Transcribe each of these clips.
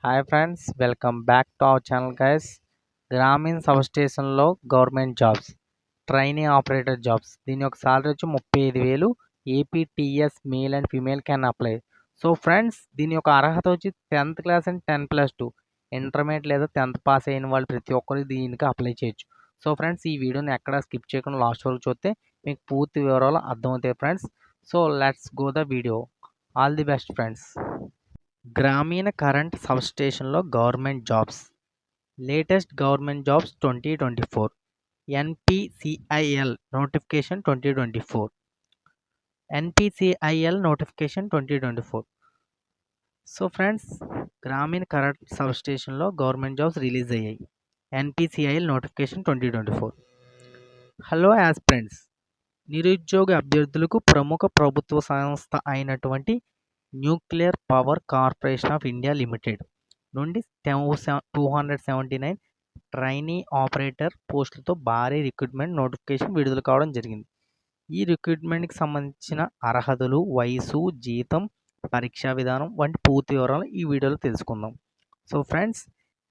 Hi friends, welcome back to our channel guys. గ్రామీణ sub స్టేషన్లో government jobs, trainee operator jobs. దీని యొక్క salary వచ్చి 35,000. APTS male and female can apply. So friends, దీని యొక్క అర్హత వచ్చి 10th క్లాస్ అండ్ 10+2 ఇంటర్మీడియట్ లేదా 10th పాస్ అయిన వాళ్ళు ప్రతి ఒక్కరు దీనికి అప్లై చేయొచ్చు. సో ఫ్రెండ్స్, ఈ వీడియోని ఎక్కడ స్కిప్ చేయకుండా లాస్ట్ వరకు చూస్తే మీకు పూర్తి వివరాలు అర్థమవుతాయి friends. So let's go the video. All the best friends. గ్రామీణ కరెంట్ సబ్ స్టేషన్లో government jobs. Latest government jobs 2024. NPCIL notification 2024. NPCIL notification 2024. So friends, గ్రామీణ కరెంట్ సబ్ స్టేషన్లో గవర్నమెంట్ జాబ్స్ రిలీజ్ అయ్యాయి. NPCIL notification 2024. హలో యాస్పిరెంట్స్, నిరుద్యోగ అభ్యర్థులకు ప్రముఖ ప్రభుత్వ సంస్థ అయినటువంటి nuclear power corporation of India limited నుండి 279 ట్రైనీ ఆపరేటర్ పోస్టులతో భారీ రిక్రూట్మెంట్ నోటిఫికేషన్ విడుదల కావడం జరిగింది. ఈ రిక్రూట్మెంట్కి సంబంధించిన అర్హతలు, వయసు, జీతం, పరీక్షా విధానం వంటి పూర్తి వివరాలు ఈ వీడియోలో తెలుసుకుందాం. So friends,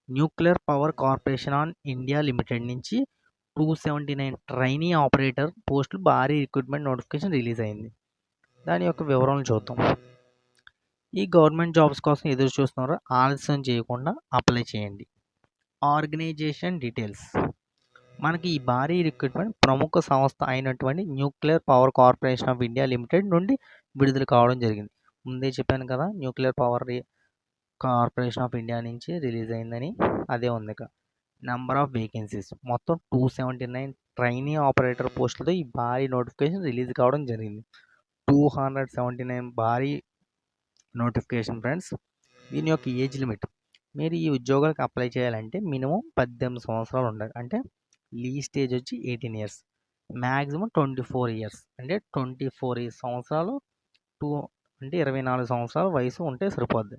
nuclear power corporation on India limited నుంచి 279 ట్రైనీ ఆపరేటర్ పోస్టులు భారీ రిక్రూట్మెంట్ నోటిఫికేషన్ రిలీజ్ అయింది. దాని యొక్క వివరాలను చూద్దాం. ఈ గవర్నమెంట్ జాబ్స్ కోసం ఎదురు చూస్తున్నారో ఆలస్యం చేయకుండా అప్లై చేయండి. Organization details. మనకి ఈ భారీ రిక్రూట్మెంట్ ప్రముఖ సంస్థ అయినటువంటి nuclear power corporation of India limited నుండి విడుదల కావడం జరిగింది. ముందే చెప్పాను కదా, nuclear power corporation of India నుంచి రిలీజ్ అయిందని. అదే ఉంది ఇక. నెంబర్ ఆఫ్ వేకెన్సీస్ మొత్తం 279 ట్రైనీ ఆపరేటర్ పోస్టులతో ఈ భారీ నోటిఫికేషన్ రిలీజ్ కావడం జరిగింది. 279 భారీ నోటిఫికేషన్ ఫ్రెండ్స్. దీని యొక్క ఏజ్ లిమిట్, మీరు ఈ ఉద్యోగాలకు అప్లై చేయాలంటే మినిమం 18 సంవత్సరాలు ఉండాలి. అంటే లీస్ట్ ఏజ్ వచ్చి 18 ఇయర్స్, మ్యాక్సిమం 24 ఇయర్స్. అంటే 24 సంవత్సరాలు అంటే 24 సంవత్సరాల వయసు ఉంటే సరిపోద్ది.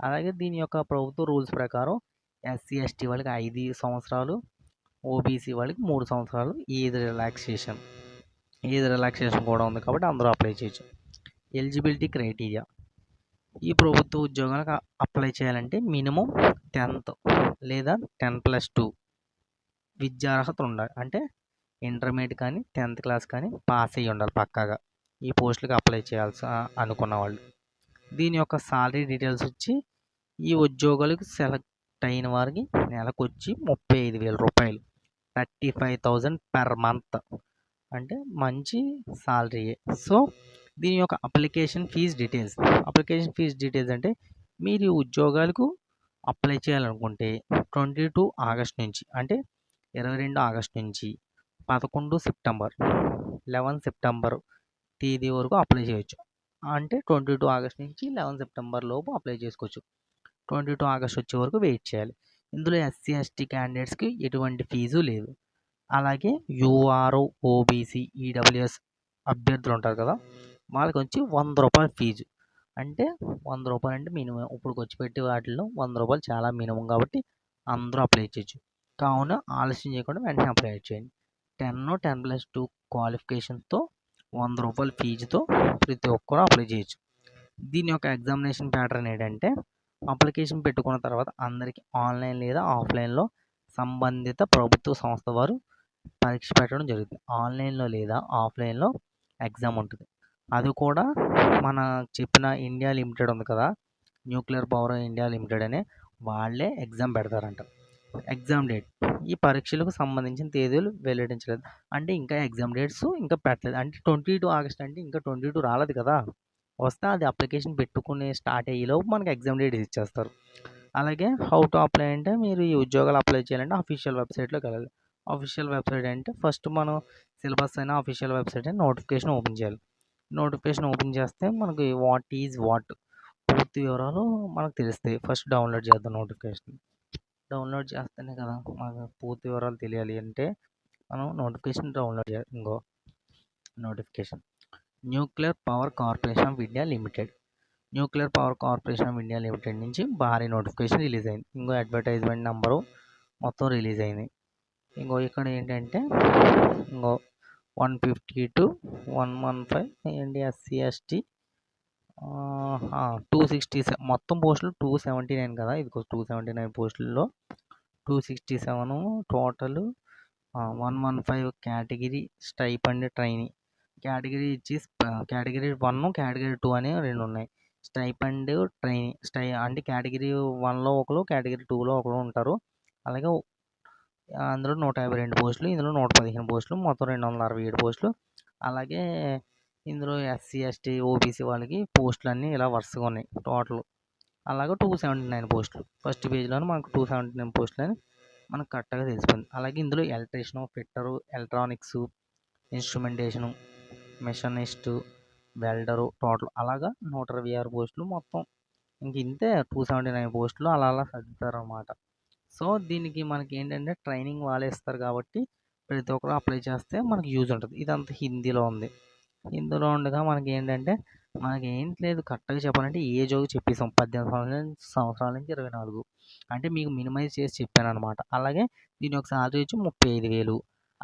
అలాగే దీని యొక్క ప్రభుత్వ రూల్స్ ప్రకారం ఎస్సీ ఎస్టీ వాళ్ళకి 5 సంవత్సరాలు, ఓబీసీ వాళ్ళకి 3 సంవత్సరాలు ఏజ్ రిలాక్సేషన్ కూడా ఉంది కాబట్టి అందరూ అప్లై చేయొచ్చు. ఎలిజిబిలిటీ క్రైటీరియా, ఈ ప్రభుత్వ ఉద్యోగాలకు అప్లై చేయాలంటే మినిమం 10th లేదా 10+2 విద్యార్హత ఉండాలి. అంటే ఇంటర్మీడియట్ కానీ 10th క్లాస్ కానీ పాస్ అయ్యి ఉండాలి పక్కాగా ఈ పోస్టులకు అప్లై చేయాల్సి అనుకున్న వాళ్ళు. దీని యొక్క సాలరీ డీటెయిల్స్ వచ్చి, ఈ ఉద్యోగాలకు సెలెక్ట్ అయిన వారికి నెలకు వచ్చి 35,000 రూపాయలు, 35,000 పర్ మంత్. అంటే మంచి సాలరీయే. సో దీని యొక్క అప్లికేషన్ ఫీజ్ డీటెయిల్స్ అంటే, మీరు ఈ ఉద్యోగాలకు అప్లై చేయాలనుకుంటే 22 ఆగస్ట్ నుంచి, అంటే 22 ఆగస్ట్ నుంచి 11 సెప్టెంబర్ 11 సెప్టెంబర్ తేదీ వరకు అప్లై చేయొచ్చు. అంటే 22 ఆగస్ట్ నుంచి 11 సెప్టెంబర్ లోపు అప్లై చేసుకోవచ్చు. 22 ఆగస్ట్ వచ్చే వరకు వెయిట్ చేయాలి. ఇందులో ఎస్సీ ఎస్టీ క్యాండిడేట్స్కి ఎటువంటి ఫీజు లేదు. అలాగే యూఆర్ఓ, ఓబీసీ, ఈడబ్ల్యూఎస్ అభ్యర్థులు ఉంటారు కదా, వాళ్ళకి వచ్చి 100 రూపాయల ఫీజు. అంటే 100 రూపాయలు అంటే మినిమం. ఇప్పుడు వచ్చి పెట్టి వాటిల్లో 100 రూపాయలు చాలా మినిమం కాబట్టి అందరూ అప్లై చేయొచ్చు. కావున ఆలస్యం చేయకుండా వెంటనే అప్లై చేయండి. 10+2 క్వాలిఫికేషన్తో 100 రూపాయల ఫీజుతో ప్రతి ఒక్కరూ అప్లై చేయొచ్చు. దీని యొక్క ఎగ్జామినేషన్ ప్యాటర్న్ ఏంటంటే, అప్లికేషన్ పెట్టుకున్న తర్వాత అందరికీ ఆన్లైన్ లేదా ఆఫ్లైన్లో సంబంధిత ప్రభుత్వ సంస్థ వారు పరీక్ష పెట్టడం జరుగుతుంది. ఆన్లైన్లో లేదా ఆఫ్లైన్లో ఎగ్జామ్ ఉంటుంది. అది కూడా మన చెప్పిన ఇండియా లిమిటెడ్ ఉంది కదా, న్యూక్లియర్ పవర్ ఇండియా లిమిటెడ్ అనే వాళ్ళే ఎగ్జామ్ పెడతారంట. ఎగ్జామ్ డేట్, ఈ పరీక్షలకు సంబంధించిన తేదీలు వెల్లడించలేదు. అంటే ఇంకా ఎగ్జామ్ డేట్స్ ఇంకా పెట్టలేదు. అంటే 22 ఆగస్ట్ అంటే ఇంకా 22 రాలేదు కదా, వస్తే అది అప్లికేషన్ పెట్టుకుని స్టార్ట్ అయ్యేలోపు మనకి ఎగ్జామ్ డేట్ ఇచ్చేస్తారు. అలాగే హౌ టు అప్లై అంటే, మీరు ఈ ఉద్యోగాలు అప్లై చేయాలంటే అఫీషియల్ వెబ్సైట్లోకి వెళ్ళాలి. అఫీషియల్ వెబ్సైట్ అంటే ఫస్ట్ మనం సిలబస్ అయినా అఫీషియల్ వెబ్సైట్ అయినా నోటిఫికేషన్ ఓపెన్ చేయాలి. నోటిఫికేషన్ ఓపెన్ చేస్తే మనకి వాట్ పూర్తి వివరాలు మనకు తెలుస్తాయి. ఫస్ట్ డౌన్లోడ్ చేద్దాం నోటిఫికేషన్. డౌన్లోడ్ చేస్తేనే కదా మనకు పూర్తి వివరాలు తెలియాలి. అంటే మనం నోటిఫికేషన్ డౌన్లోడ్ చేయాలి. ఇంకో notification, nuclear power corporation of India limited. Nuclear power corporation of India limited నుంచి భారీ నోటిఫికేషన్ రిలీజ్ అయింది. ఇంకో అడ్వర్టైజ్మెంట్ నెంబరు మొత్తం రిలీజ్ అయింది. ఇంకో ఇక్కడ ఏంటంటే, ఇంకో 150 to 115 అండ్ ఎస్సీ ఎస్టీ మొత్తం పోస్టులు 279 కదా, ఇది 279 పోస్టుల్లో 267 total. 115 category stipend training category ఇచ్చి కేటగిరీ 1 కేటగిరీ 2 అని రెండు ఉన్నాయి. స్టైపండ్ ట్రైనింగ్ అంటే కేటగిరీ 1లో ఒకరు కేటగిరీ 2లో ఒకరు ఉంటారు. అలాగే అందులో 152 పోస్టులు, ఇందులో 115 పోస్టులు, మొత్తం 267 పోస్టులు. అలాగే ఇందులో ఎస్సీ ఎస్టీ ఓబీసీ వాళ్ళకి పోస్టులు అన్నీ ఇలా వరుసగా ఉన్నాయి టోటల్. అలాగే 279 పోస్టులు ఫస్ట్ పేజ్లోనే మనకు 279 పోస్టులు అని మనకు కరెక్ట్గా తెలిసిపోయింది. అలాగే ఇందులో electrician, fitter, electronics, instrumentation, మెషనిస్టు, welder total అలాగా 126 పోస్టులు మొత్తం. ఇంక ఇంతే 279 పోస్టులు అలా అలా సర్దుతారన్నమాట. సో దీనికి మనకి ఏంటంటే ట్రైనింగ్ వాళ్ళే ఇస్తారు కాబట్టి ప్రతి ఒక్కరు అప్లై చేస్తే మనకి యూజ్ ఉంటుంది. ఇదంతా హిందీలో ఉంది. హిందీలో ఉండగా మనకి ఏంటంటే మనకి ఏం లేదు, కరెక్ట్గా చెప్పాలంటే ఏజ్ చెప్పేసాం 18 సంవత్సరాల నుంచి 24 అంటే మీకు మినిమైజ్ చేసి చెప్పాను అనమాట. అలాగే దీని యొక్క సాలరీ వచ్చి 35,000.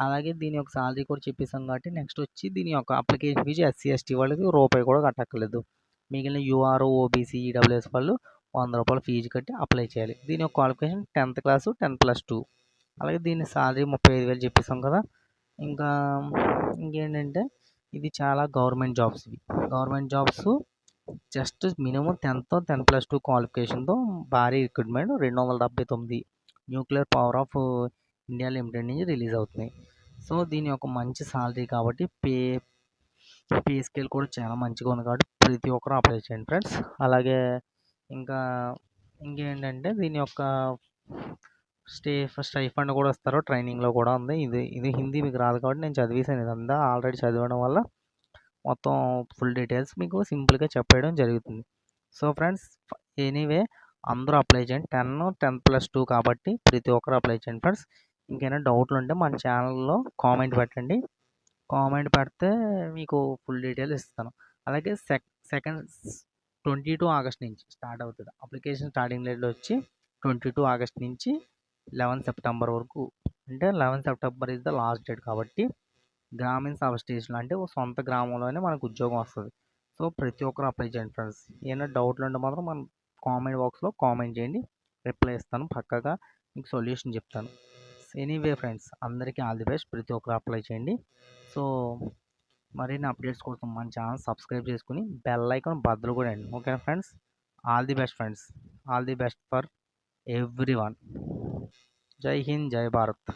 అలాగే దీని యొక్క సాలరీ కూడా చెప్పేసాం కాబట్టి నెక్స్ట్ వచ్చి దీని యొక్క అప్లికేషన్ ఫీజు ఎస్సీ ఎస్టీ వాళ్ళకి రూపాయి కూడా కట్టక్కర్లేదు. మిగిలిన యూఆర్ ఓబీసీ ఈడబ్ల్యూఎస్ వాళ్ళు ₹100 ఫీజు కట్టి అప్లై చేయాలి. దీని యొక్క క్వాలిఫికేషన్ 10th క్లాసు 10+2. అలాగే దీని సాలరీ 35,000 చెప్పేసాం కదా. ఇంకా ఇంకేంటంటే ఇది చాలా government jobs. Government jobs just minimum 10th 10+2 క్వాలిఫికేషన్తో భారీ recruitment 279 nuclear power of India limited నుంచి రిలీజ్ అవుతున్నాయి. సో దీని యొక్క మంచి సాలరీ కాబట్టి పే స్కేల్ కూడా చాలా మంచిగా ఉంది కాబట్టి ప్రతి ఒక్కరు అప్లై చేయండి ఫ్రెండ్స్. అలాగే ఇంకేంటంటే దీని యొక్క స్టైఫండ్ కూడా ఇస్తారు, ట్రైనింగ్లో కూడా ఉంది. ఇది హిందీ మీకు రాదు కాబట్టి నేను చదివేసాను, ఇదంతా ఆల్రెడీ చదవడం వల్ల మొత్తం ఫుల్ డీటెయిల్స్ మీకు సింపుల్గా చెప్పడం జరుగుతుంది. సో ఫ్రెండ్స్ ఎనీవే అందరూ అప్లై చేయండి. 10+2 కాబట్టి ప్రతి ఒక్కరు అప్లై చేయండి ఫ్రెండ్స్. ఇంకేమైనా డౌట్లు ఉంటే మన ఛానల్లో కామెంట్ పెట్టండి. కామెంట్ పెడితే మీకు ఫుల్ డీటెయిల్స్ ఇస్తాను. అలాగే 22 ఆగస్ట్ నుంచి స్టార్ట్ అవుతుంది అప్లికేషన్. స్టార్టింగ్ డేట్ వచ్చి 22 ఆగస్ట్ నుంచి 11 సెప్టెంబర్ వరకు. అంటే 11 September is the last date కాబట్టి గ్రామీణ సబ్ స్టేషన్ అంటే సొంత గ్రామంలోనే మనకు ఉద్యోగం వస్తుంది. సో ప్రతి ఒక్కరు అప్లై చేయండి ఫ్రెండ్స్. ఏమైనా డౌట్లు ఉంటే మాత్రం మన కామెంట్ బాక్స్లో కామెంట్ చేయండి, రిప్లై ఇస్తాను, పక్కగా మీకు సొల్యూషన్ చెప్తాను. ఎనీవే ఫ్రెండ్స్ అందరికీ ఆల్ ది బెస్ట్. ప్రతి ఒక్కరు అప్లై చేయండి. సో మరిన్ని అప్డేట్స్ కోసం మన ఛానల్ సబ్స్క్రైబ్ చేసుకుని బెల్ ఐకాన్ బద్దలు కూడా అండి. ఓకేనా friends, all the best friends, all the best for every one. జై హింద్, జై భారత్.